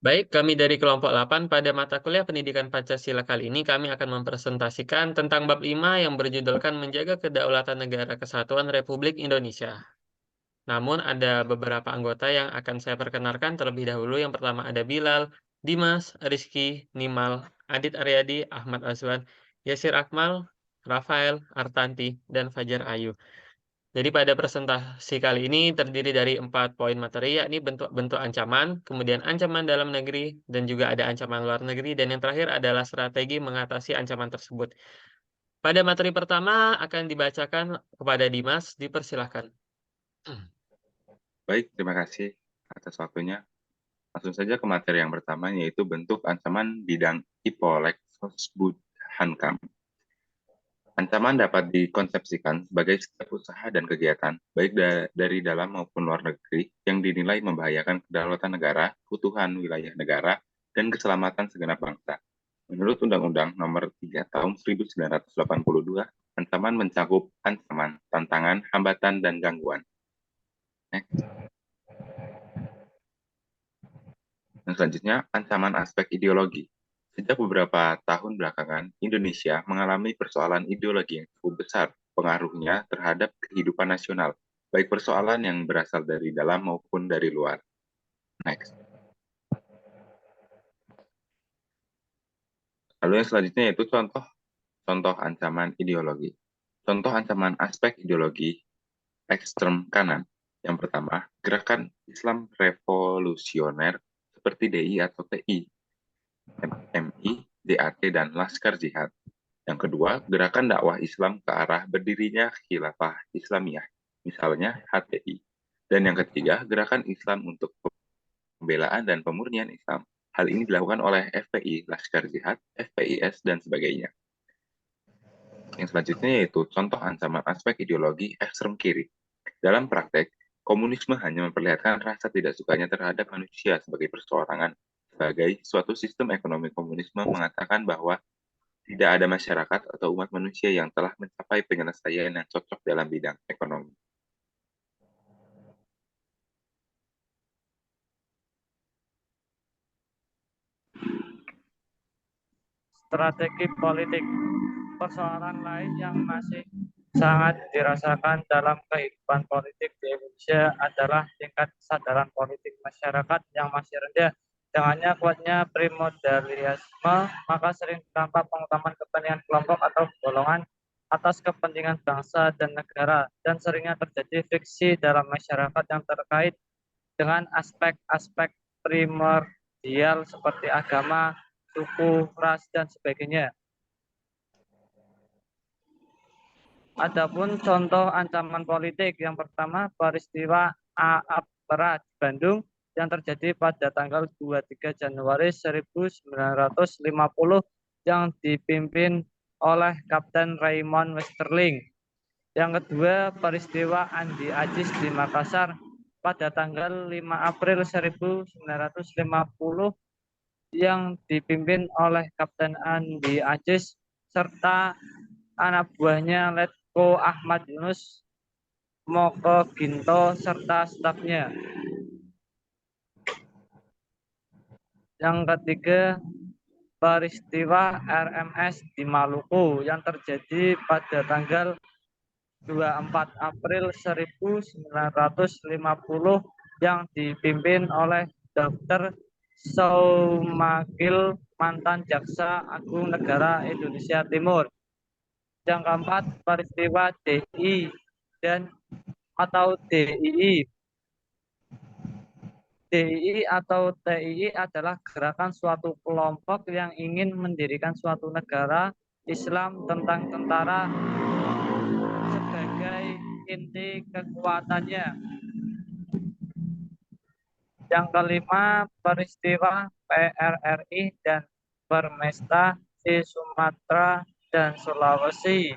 Baik, kami dari kelompok 8 pada mata kuliah Pendidikan Pancasila kali ini kami akan mempresentasikan tentang bab 5 yang berjudulkan Menjaga Kedaulatan Negara Kesatuan Republik Indonesia. Namun ada beberapa anggota yang akan saya perkenalkan terlebih dahulu. Yang pertama ada Bilal, Dimas, Rizky, Nimal, Adit Aryadi, Ahmad Azwan, Yasir Akmal, Rafael, Artanti, dan Fajar Ayu. Jadi pada presentasi kali ini terdiri dari 4 poin materi, yakni bentuk-bentuk ancaman, kemudian ancaman dalam negeri, dan juga ada ancaman luar negeri, dan yang terakhir adalah strategi mengatasi ancaman tersebut. Pada materi pertama akan dibacakan kepada Dimas, dipersilahkan. Baik, terima kasih atas waktunya. Langsung saja ke materi yang pertama, yaitu bentuk ancaman bidang IPOLEK Sosbud Hankam. Ancaman dapat dikonsepsikan sebagai setiap usaha dan kegiatan, baik dari dalam maupun luar negeri, yang dinilai membahayakan kedaulatan negara, keutuhan wilayah negara, dan keselamatan segenap bangsa. Menurut Undang-Undang Nomor 3 Tahun 1982, ancaman mencakup ancaman, tantangan, hambatan, dan gangguan. Next. Dan selanjutnya, ancaman aspek ideologi. Sejak beberapa tahun belakangan, Indonesia mengalami persoalan ideologi yang cukup besar pengaruhnya terhadap kehidupan nasional, baik persoalan yang berasal dari dalam maupun dari luar. Next. Lalu yang selanjutnya yaitu contoh ancaman ideologi. Contoh ancaman aspek ideologi ekstrem kanan. Yang pertama, gerakan Islam revolusioner seperti DI atau TI, MI, DAT, dan Laskar Jihad. Yang kedua, gerakan dakwah Islam ke arah berdirinya khilafah Islamiyah, misalnya HTI. Dan yang ketiga, gerakan Islam untuk pembelaan dan pemurnian Islam. Hal ini dilakukan oleh FPI, Laskar Jihad, FPIS, dan sebagainya. Yang selanjutnya yaitu contoh ancaman aspek ideologi ekstrem kiri. Dalam praktek, komunisme hanya memperlihatkan rasa tidak sukanya terhadap manusia sebagai perseorangan. Sebagai suatu sistem ekonomi, komunisme mengatakan bahwa tidak ada masyarakat atau umat manusia yang telah mencapai penyelesaian yang cocok dalam bidang ekonomi. Strategi politik. Persoalan lain yang masih sangat dirasakan dalam kehidupan politik di Indonesia adalah tingkat kesadaran politik masyarakat yang masih rendah. Dengannya kuatnya primordialisme, maka sering tampak pengutamaan kepentingan kelompok atau golongan atas kepentingan bangsa dan negara, dan seringnya terjadi friksi dalam masyarakat yang terkait dengan aspek-aspek primordial seperti agama, suku, ras, dan sebagainya. Adapun contoh ancaman politik, yang pertama peristiwa AAPRA di Bandung yang terjadi pada tanggal 23 Januari 1950 yang dipimpin oleh Kapten Raymond Westerling. Yang kedua, peristiwa Andi Ajis di Makassar pada tanggal 5 April 1950 yang dipimpin oleh Kapten Andi Ajis serta anak buahnya Letko Ahmad Yunus Moko Ginto serta stafnya. Yang ketiga, peristiwa RMS di Maluku yang terjadi pada tanggal 24 April 1950 yang dipimpin oleh Dr. Saumakil, mantan Jaksa Agung Negara Indonesia Timur. Yang keempat, peristiwa DI dan atau DII. DII atau TII adalah gerakan suatu kelompok yang ingin mendirikan suatu negara Islam tentang tentara sebagai inti kekuatannya. Yang kelima, peristiwa PRRI dan Permesta di Sumatera dan Sulawesi.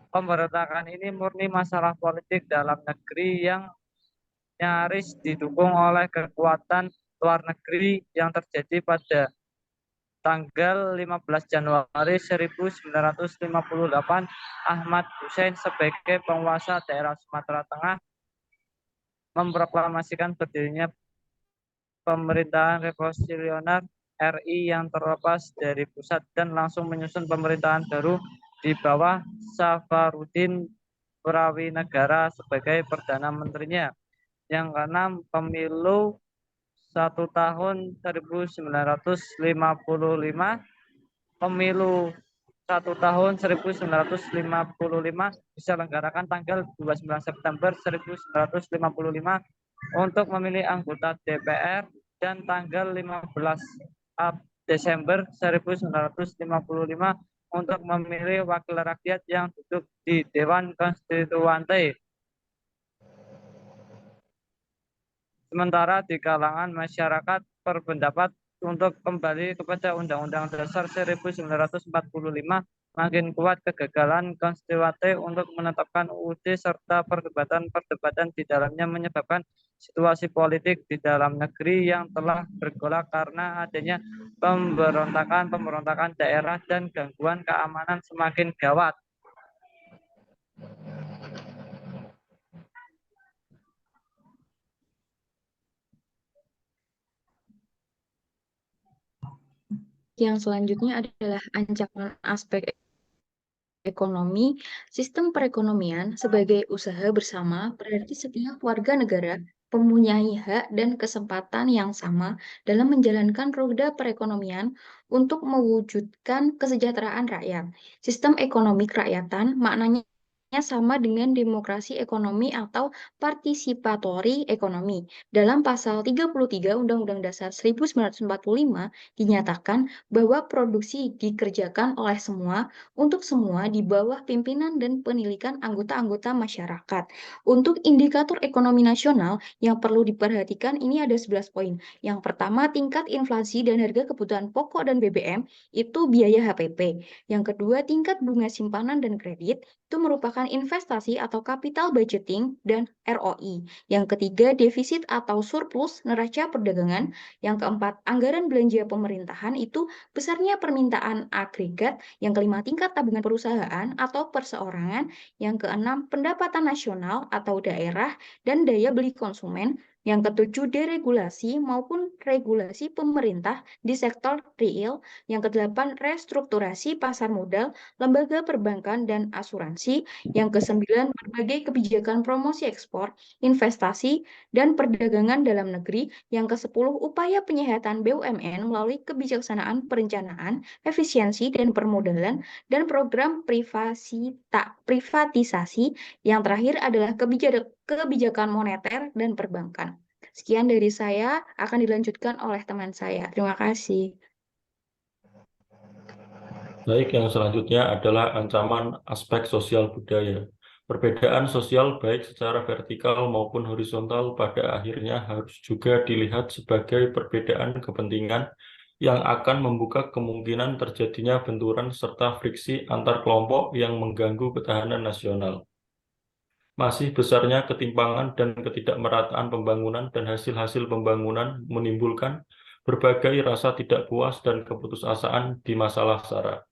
Pemberontakan ini murni masalah politik dalam negeri yang nyaris didukung oleh kekuatan luar negeri yang terjadi pada tanggal 15 Januari 1958. Ahmad Hussein sebagai penguasa daerah Sumatera Tengah memproklamasikan berdirinya pemerintahan revolusioner RI yang terlepas dari pusat dan langsung menyusun pemerintahan baru di bawah Safarudin Prawinegara sebagai Perdana Menterinya. Yang keenam, pemilu 1 tahun 1955. Pemilu 1 tahun 1955 diselenggarakan tanggal 29 September 1955 untuk memilih anggota DPR dan tanggal 15 Desember 1955 untuk memilih wakil rakyat yang duduk di Dewan Konstituante. Sementara di kalangan masyarakat berpendapat untuk kembali kepada Undang-Undang Dasar 1945 makin kuat kegagalan konstituante untuk menetapkan UUD serta perdebatan-perdebatan di dalamnya menyebabkan situasi politik di dalam negeri yang telah bergolak karena adanya pemberontakan daerah dan gangguan keamanan semakin gawat. Yang selanjutnya adalah ancaman aspek ekonomi. Sistem perekonomian sebagai usaha bersama berarti setiap warga negara mempunyai hak dan kesempatan yang sama dalam menjalankan roda perekonomian untuk mewujudkan kesejahteraan rakyat. Sistem ekonomi kerakyatan maknanya sama dengan demokrasi ekonomi atau partisipatory ekonomi. Dalam pasal 33 Undang-Undang Dasar 1945 dinyatakan bahwa produksi dikerjakan oleh semua untuk semua di bawah pimpinan dan penilikan anggota-anggota masyarakat. Untuk indikator ekonomi nasional yang perlu diperhatikan ini ada 11 poin. Yang pertama, tingkat inflasi dan harga kebutuhan pokok dan BBM itu biaya HPP. Yang kedua, tingkat bunga simpanan dan kredit itu merupakan investasi atau capital budgeting dan ROI. Yang ketiga, defisit atau surplus neraca perdagangan. Yang keempat, anggaran belanja pemerintahan itu besarnya permintaan agregat. Yang kelima, tingkat tabungan perusahaan atau perseorangan. Yang keenam, pendapatan nasional atau daerah dan daya beli konsumen. Yang ketujuh, deregulasi maupun regulasi pemerintah di sektor real. Yang kedelapan, restrukturasi pasar modal, lembaga perbankan dan asuransi. Yang kesembilan, berbagai kebijakan promosi ekspor, investasi, dan perdagangan dalam negeri. Yang kesepuluh, upaya penyehatan BUMN melalui kebijaksanaan perencanaan, efisiensi, dan permodalan, dan program privatisasi. Yang terakhir adalah kebijakan moneter dan perbankan. Sekian dari saya, akan dilanjutkan oleh teman saya. Terima kasih. Baik, yang selanjutnya adalah ancaman aspek sosial budaya. Perbedaan sosial baik secara vertikal maupun horizontal pada akhirnya harus juga dilihat sebagai perbedaan kepentingan yang akan membuka kemungkinan terjadinya benturan serta friksi antar kelompok yang mengganggu ketahanan nasional. Masih besarnya ketimpangan dan ketidakmerataan pembangunan dan hasil-hasil pembangunan menimbulkan berbagai rasa tidak puas dan keputusasaan di masalah SARA.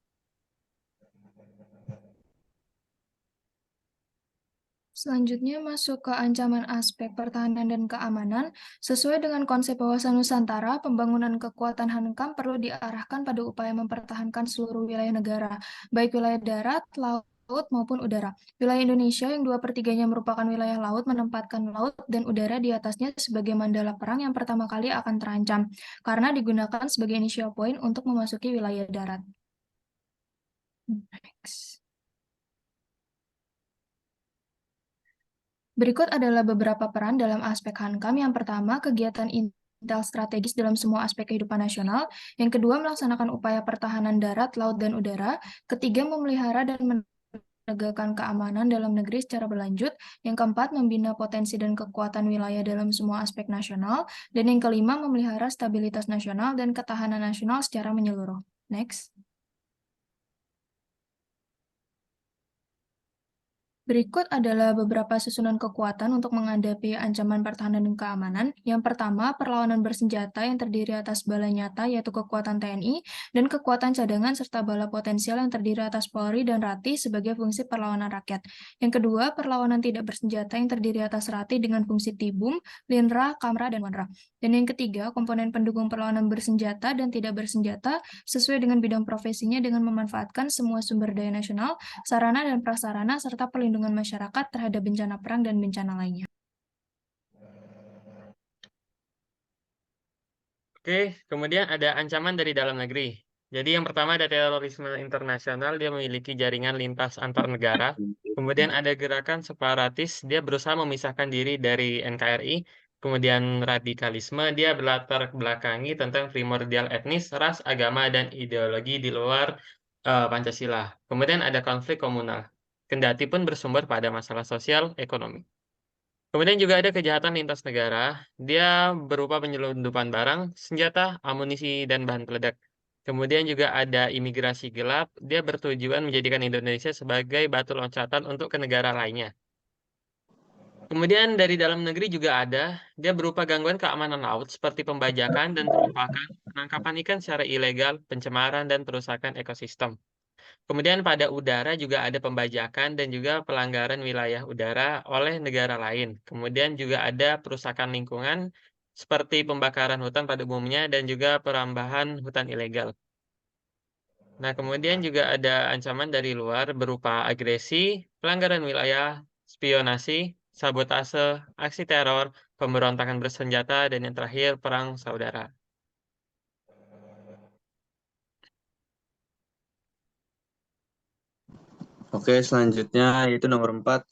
Selanjutnya masuk ke ancaman aspek pertahanan dan keamanan. Sesuai dengan konsep wawasan Nusantara, pembangunan kekuatan hankam perlu diarahkan pada upaya mempertahankan seluruh wilayah negara, baik wilayah darat, laut, maupun udara. Wilayah Indonesia yang 2/3-nya merupakan wilayah laut menempatkan laut dan udara di atasnya sebagai mandala perang yang pertama kali akan terancam, karena digunakan sebagai initial point untuk memasuki wilayah darat. Next. Berikut adalah beberapa peran dalam aspek hankam. Yang pertama, kegiatan intel strategis dalam semua aspek kehidupan nasional. Yang kedua, melaksanakan upaya pertahanan darat, laut, dan udara. Ketiga, memelihara dan menegakkan keamanan dalam negeri secara berlanjut. Yang keempat, membina potensi dan kekuatan wilayah dalam semua aspek nasional. Dan yang kelima, memelihara stabilitas nasional dan ketahanan nasional secara menyeluruh. Next. Berikut adalah beberapa susunan kekuatan untuk menghadapi ancaman pertahanan dan keamanan. Yang pertama, perlawanan bersenjata yang terdiri atas bala nyata, yaitu kekuatan TNI, dan kekuatan cadangan serta bala potensial yang terdiri atas Polri dan Rati sebagai fungsi perlawanan rakyat. Yang kedua, perlawanan tidak bersenjata yang terdiri atas Rati dengan fungsi Tibum, Linra, Kamra, dan Wanra. Dan yang ketiga, komponen pendukung perlawanan bersenjata dan tidak bersenjata sesuai dengan bidang profesinya dengan memanfaatkan semua sumber daya nasional, sarana dan prasarana, serta perlindungan masyarakat terhadap bencana perang dan bencana lainnya. Oke, kemudian ada ancaman dari dalam negeri. Jadi yang pertama ada terorisme internasional, dia memiliki jaringan lintas antar negara. Kemudian ada gerakan separatis, dia berusaha memisahkan diri dari NKRI. Kemudian radikalisme, dia berlatar belakangi tentang primordial etnis, ras, agama, dan ideologi di luar Pancasila. Kemudian ada konflik komunal, kendati pun bersumber pada masalah sosial ekonomi. Kemudian juga ada kejahatan lintas negara, dia berupa penyelundupan barang, senjata, amunisi, dan bahan peledak. Kemudian juga ada imigrasi gelap, dia bertujuan menjadikan Indonesia sebagai batu loncatan untuk ke negara lainnya. Kemudian dari dalam negeri juga ada, dia berupa gangguan keamanan laut seperti pembajakan dan perumpakan, penangkapan ikan secara ilegal, pencemaran, dan perusakan ekosistem. Kemudian pada udara juga ada pembajakan dan juga pelanggaran wilayah udara oleh negara lain. Kemudian juga ada perusakan lingkungan seperti pembakaran hutan pada umumnya dan juga perambahan hutan ilegal. Nah, kemudian juga ada ancaman dari luar berupa agresi, pelanggaran wilayah, spionasi, sabotase, aksi teror, pemberontakan bersenjata, dan yang terakhir perang saudara. Oke, selanjutnya yaitu nomor 4,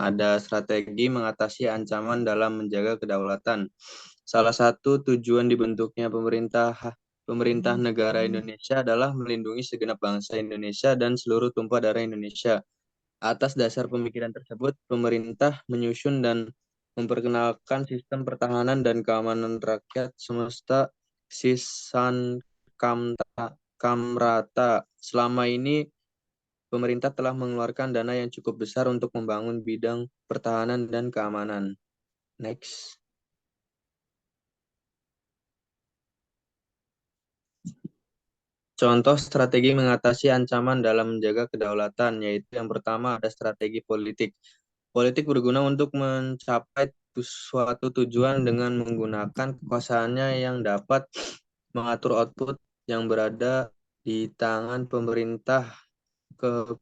ada strategi mengatasi ancaman dalam menjaga kedaulatan. Salah satu tujuan dibentuknya pemerintah negara Indonesia adalah melindungi segenap bangsa Indonesia dan seluruh tumpah darah Indonesia. Atas dasar pemikiran tersebut, pemerintah menyusun dan memperkenalkan sistem pertahanan dan keamanan rakyat semesta Sisan Kamrata. Selama ini pemerintah telah mengeluarkan dana yang cukup besar untuk membangun bidang pertahanan dan keamanan. Next. Contoh strategi mengatasi ancaman dalam menjaga kedaulatan, yaitu yang pertama ada strategi politik. Politik berguna untuk mencapai suatu tujuan dengan menggunakan kekuasaannya yang dapat mengatur output yang berada di tangan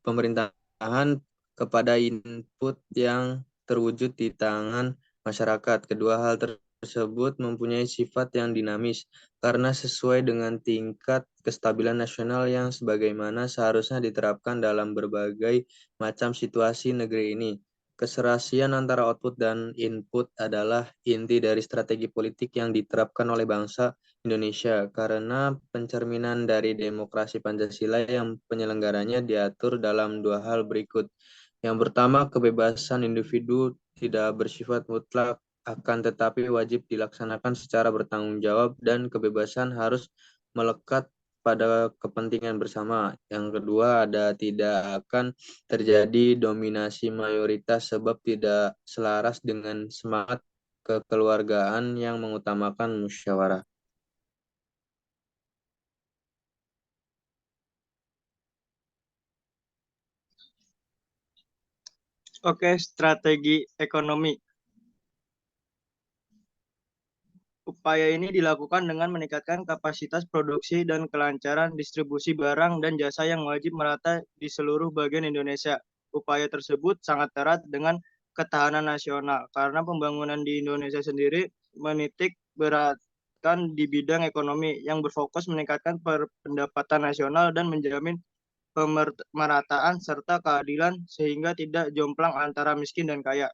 pemerintahan kepada input yang terwujud di tangan masyarakat. Kedua hal tersebut mempunyai sifat yang dinamis karena sesuai dengan tingkat kestabilan nasional yang sebagaimana seharusnya diterapkan dalam berbagai macam situasi negeri ini. Keserasian antara output dan input adalah inti dari strategi politik yang diterapkan oleh bangsa Indonesia karena pencerminan dari demokrasi Pancasila yang penyelenggaranya diatur dalam dua hal berikut. Yang pertama, kebebasan individu tidak bersifat mutlak akan tetapi wajib dilaksanakan secara bertanggung jawab dan kebebasan harus melekat pada kepentingan bersama. Yang kedua, ada tidak akan terjadi dominasi mayoritas sebab tidak selaras dengan semangat kekeluargaan yang mengutamakan musyawarah. Oke, strategi ekonomi. Upaya ini dilakukan dengan meningkatkan kapasitas produksi dan kelancaran distribusi barang dan jasa yang wajib merata di seluruh bagian Indonesia. Upaya tersebut sangat erat dengan ketahanan nasional karena pembangunan di Indonesia sendiri menitik beratkan di bidang ekonomi yang berfokus meningkatkan pendapatan nasional dan menjamin pemerataan serta keadilan sehingga tidak jomplang antara miskin dan kaya.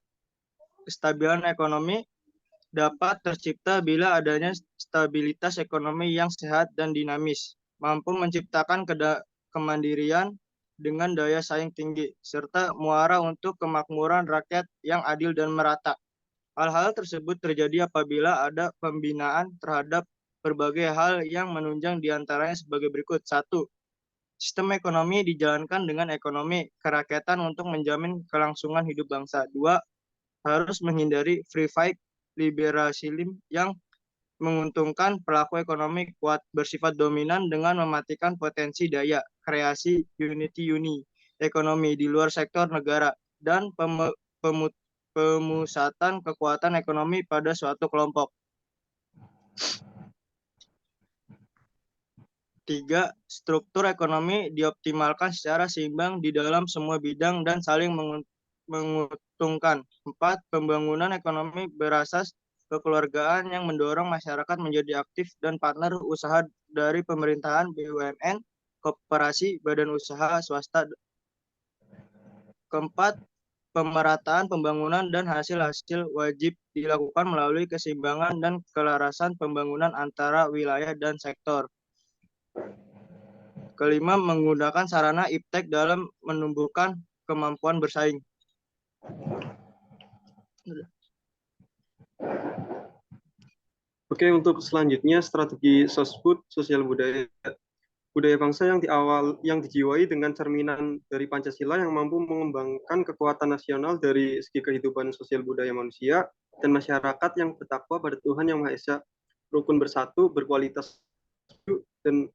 Kestabilan ekonomi dapat tercipta bila adanya stabilitas ekonomi yang sehat dan dinamis, mampu menciptakan kemandirian dengan daya saing tinggi, serta muara untuk kemakmuran rakyat yang adil dan merata. Hal-hal tersebut terjadi apabila ada pembinaan terhadap berbagai hal yang menunjang diantaranya sebagai berikut. 1. Sistem ekonomi dijalankan dengan ekonomi kerakyatan untuk menjamin kelangsungan hidup bangsa. 2. Harus menghindari free fight liberalisme yang menguntungkan pelaku ekonomi kuat bersifat dominan dengan mematikan potensi daya kreasi unity ekonomi di luar sektor negara dan pemusatan kekuatan ekonomi pada suatu kelompok. 3. Struktur ekonomi dioptimalkan secara seimbang di dalam semua bidang dan saling menguntungkan. 4. Pembangunan ekonomi berasas kekeluargaan yang mendorong masyarakat menjadi aktif dan partner usaha dari pemerintahan, BUMN, koperasi, badan usaha swasta. 4. Pemerataan pembangunan dan hasil-hasil wajib dilakukan melalui keseimbangan dan kelarasan pembangunan antara wilayah dan sektor. 5. Menggunakan sarana iptek dalam menumbuhkan kemampuan bersaing. Oke, untuk selanjutnya strategi sosbud sosial budaya. Budaya bangsa yang dijiwai dengan cerminan dari Pancasila yang mampu mengembangkan kekuatan nasional dari segi kehidupan sosial budaya manusia dan masyarakat yang bertakwa pada Tuhan Yang Maha Esa, rukun bersatu, berkualitas dan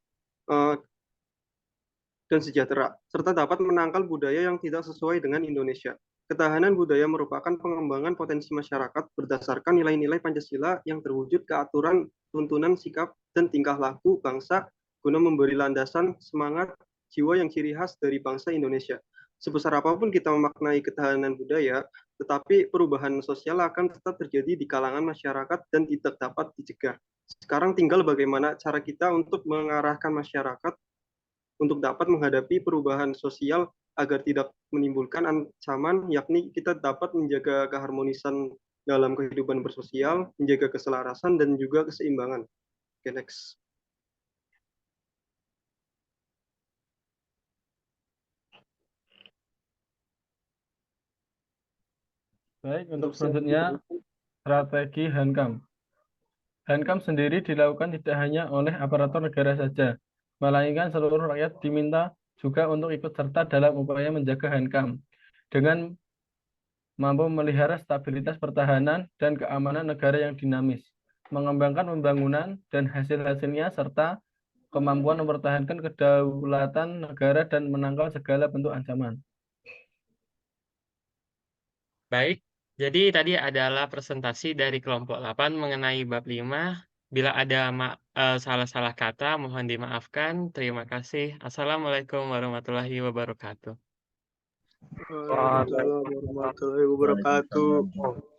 sejahtera, serta dapat menangkal budaya yang tidak sesuai dengan Indonesia. Ketahanan budaya merupakan pengembangan potensi masyarakat berdasarkan nilai-nilai Pancasila yang terwujud ke aturan, tuntunan, sikap, dan tingkah laku bangsa guna memberi landasan semangat jiwa yang ciri khas dari bangsa Indonesia. Sebesar apapun kita memaknai ketahanan budaya, tetapi perubahan sosial akan tetap terjadi di kalangan masyarakat dan tidak dapat dicegah. Sekarang tinggal bagaimana cara kita untuk mengarahkan masyarakat untuk dapat menghadapi perubahan sosial agar tidak menimbulkan ancaman, yakni kita dapat menjaga keharmonisan dalam kehidupan bersosial, menjaga keselarasan, dan juga keseimbangan. Oke, next. Baik, untuk selanjutnya, strategi Hankam. Hankam sendiri dilakukan tidak hanya oleh aparatur negara saja, melainkan seluruh rakyat diminta juga untuk ikut serta dalam upaya menjaga Hankam dengan mampu memelihara stabilitas pertahanan dan keamanan negara yang dinamis, mengembangkan pembangunan dan hasil-hasilnya, serta kemampuan mempertahankan kedaulatan negara dan menangkal segala bentuk ancaman. Baik, jadi tadi adalah presentasi dari kelompok 8 mengenai bab 5. Bila ada salah-salah kata, mohon dimaafkan. Terima kasih. Assalamualaikum warahmatullahi wabarakatuh. Waalaikumsalam warahmatullahi wabarakatuh.